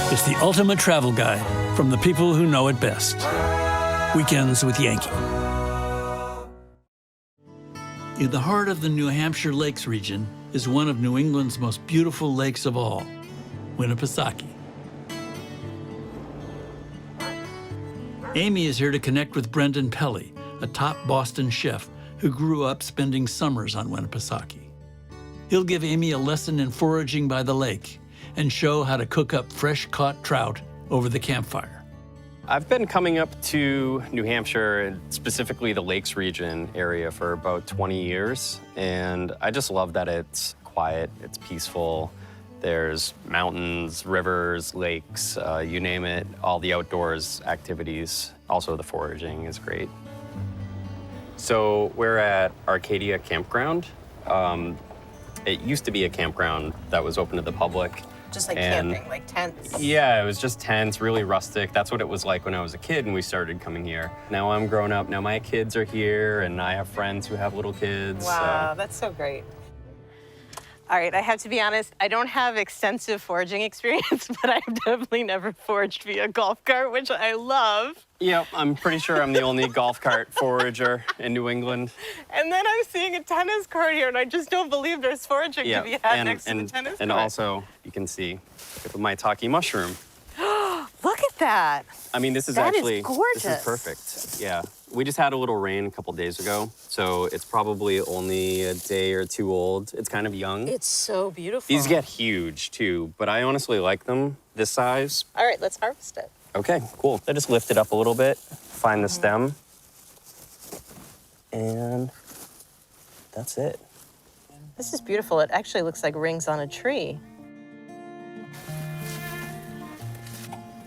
It's the ultimate travel guide from the people who know it best. Weekends with Yankee. In the heart of the New Hampshire Lakes region is one of New England's most beautiful lakes of all, Winnipesaukee. Amy is here to connect with Brendan Pelley, a top Boston chef who grew up spending summers on Winnipesaukee. He'll give Amy a lesson in foraging by the lake and show how to cook up fresh-caught trout over the campfire. I've been coming up to New Hampshire, and specifically the Lakes region area, for about 20 years. And I just love that it's quiet, it's peaceful. There's mountains, rivers, lakes, you name it, all the outdoors activities. Also the foraging is great. So we're at Arcadia Campground. It used to be a campground that was open to the public. Just like camping, like tents? Yeah, it was just tents, really rustic. That's what it was like when I was a kid and we started coming here. Now I'm grown up, now my kids are here, and I have friends who have little kids. Wow, that's so great. All right, I have to be honest, I don't have extensive foraging experience, but I've definitely never foraged via golf cart, which I love. Yep, I'm pretty sure I'm the only golf cart forager in New England. And then I'm seeing a tennis court here, and I just don't believe there's foraging to be had next to the tennis court. And also, you can see the maitake mushroom. Look at that. I mean, this is that actually, is gorgeous. This is perfect, yeah. We just had a little rain a couple days ago, so it's probably only a day or two old. It's kind of young. It's so beautiful. These get huge, too, but I honestly like them this size. All right, let's harvest it. Okay, cool. I just lift it up a little bit, find the stem, and that's it. This is beautiful. It actually looks like rings on a tree.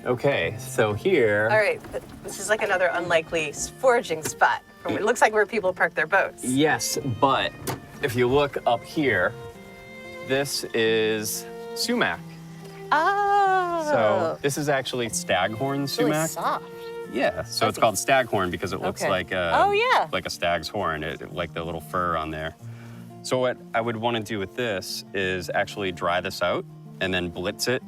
Okay, so here... All right, this is like another unlikely foraging spot. It looks like where people park their boats. Yes, but if you look up here, this is sumac. Oh. So this is actually staghorn sumac. Really soft. Yeah, so it's called staghorn because it looks like a, like a stag's horn, like the little fur on there. So what I would want to do with this is actually dry this out and then blitz it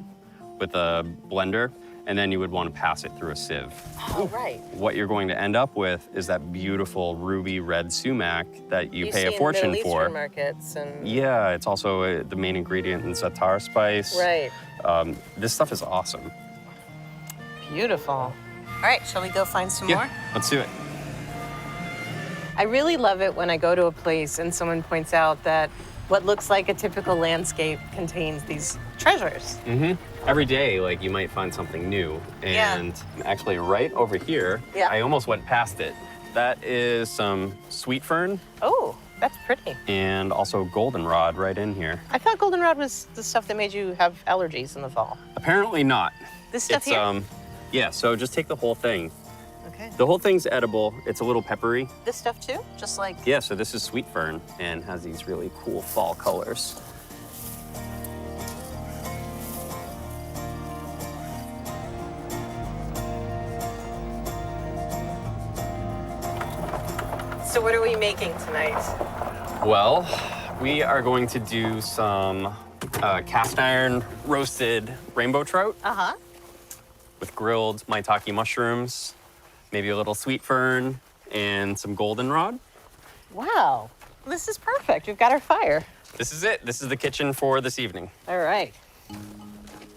with a blender, and then you would want to pass it through a sieve. Oh, right. What you're going to end up with is that beautiful ruby red sumac that you pay a fortune for. Markets and... Yeah, it's also the main ingredient in za'atar spice. Right. This stuff is awesome. Beautiful. All right, shall we go find some more? Let's do it. I really love it when I go to a place and someone points out that what looks like a typical landscape contains these treasures. Mm-hmm. Every day, like, you might find something new. And actually right over here, I almost went past it. That is some sweet fern. Oh, that's pretty. And also goldenrod right in here. I thought goldenrod was the stuff that made you have allergies in the fall. Apparently not. This stuff here? Yeah, so just take the whole thing. Okay. The whole thing's edible. It's a little peppery. This stuff too? Just like... Yeah, so this is sweet fern and has these really cool fall colors. So what are we making tonight? Well, we are going to do some cast iron roasted rainbow trout. Uh-huh. With grilled maitake mushrooms, maybe a little sweet fern, and some goldenrod. Wow, this is perfect. We've got our fire. This is it. This is the kitchen for this evening. All right.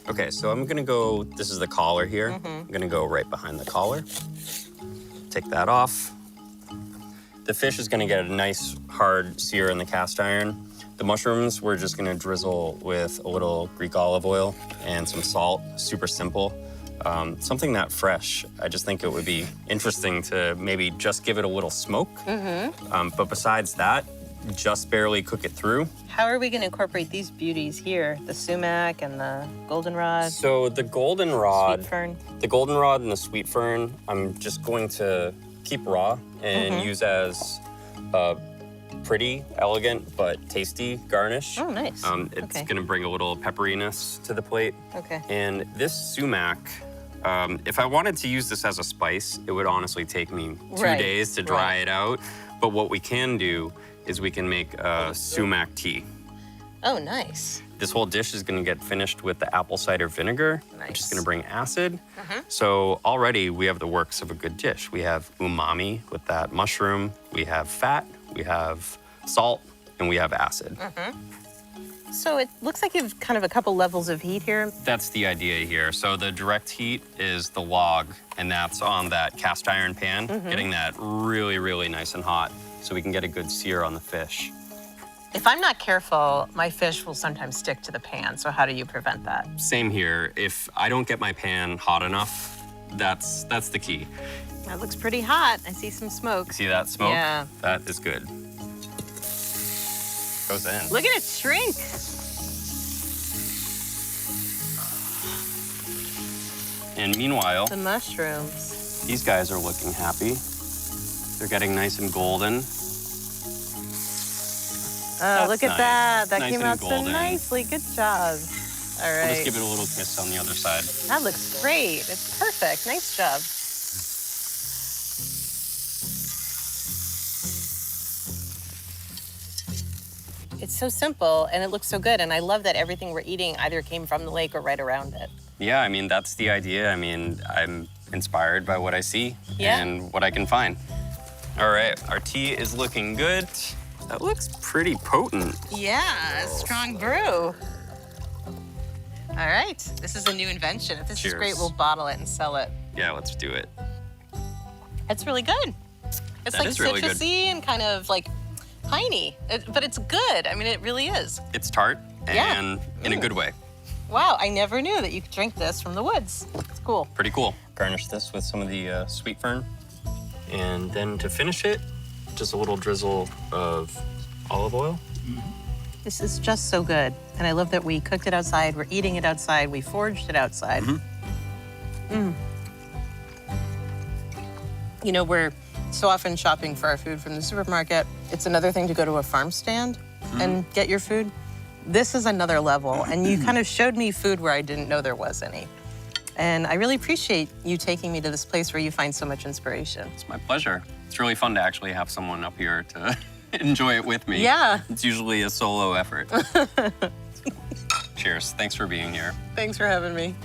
Okay, so I'm gonna go, this is the collar here. I'm gonna go right behind the collar. Take that off. The fish is gonna get a nice hard sear in the cast iron. The mushrooms, we're just gonna drizzle with a little Greek olive oil and some salt, super simple. Something that fresh. I just think it would be interesting to maybe just give it a little smoke. But besides that, just barely cook it through. How are we gonna incorporate these beauties here? The sumac and the goldenrod? So the goldenrod, sweet fern. The goldenrod and the sweet fern, I'm just going to keep raw and use as a pretty, elegant, but tasty garnish. Oh, nice. It's gonna bring a little pepperiness to the plate. Okay. And this sumac, if I wanted to use this as a spice, it would honestly take me 2 days to dry it out. But what we can do is we can make a sumac tea. Oh, nice. This whole dish is gonna get finished with the apple cider vinegar, which is Nice. gonna bring acid. So already we have the works of a good dish. We have umami with that mushroom, we have fat, we have salt, and we have acid. So it looks like you have kind of a couple levels of heat here. That's the idea here. So the direct heat is the log, and that's on that cast iron pan, getting that really, really nice and hot so we can get a good sear on the fish. If I'm not careful, my fish will sometimes stick to the pan. So how do you prevent that? Same here. If I don't get my pan hot enough, that's the key. That looks pretty hot. I see some smoke. See that smoke? Yeah. That is good. Goes in. Look at it shrink. And meanwhile, The mushrooms. these guys are looking happy. They're getting nice and golden. Oh, look at nice. that. That Nice came and out so golden. nicely. Good job. All We'll right. just give it a little kiss on the other side. That looks great. It's perfect. Nice job. It's so simple and it looks so good. And I love that everything we're eating either came from the lake or right around it. Yeah, I mean, that's the idea. I mean, I'm inspired by what I see Yeah. and what I can find. All right, our tea is looking good. That looks pretty potent. Yeah, strong brew. All right, this is a new invention. If this is great, Cheers. we'll bottle it and sell it. Yeah, let's do it. It's really good. It's That like is really good. citrusy and kind of like piney, but it's good. I mean, it really is. It's tart Yeah. and in a good way. Wow, I never knew that you could drink this from the woods. It's cool. Pretty cool. Garnish this with some of the sweet fern. And then to finish it, just a little drizzle of olive oil. This is just so good. And I love that we cooked it outside, we're eating it outside, we foraged it outside. You know, we're so often shopping for our food from the supermarket. It's another thing to go to a farm stand and get your food. This is another level. And you kind of showed me food where I didn't know there was any. And I really appreciate you taking me to this place where you find so much inspiration. It's my pleasure. It's really fun to actually have someone up here to enjoy it with me. Yeah. It's usually a solo effort. Cheers. Thanks for being here. Thanks for having me.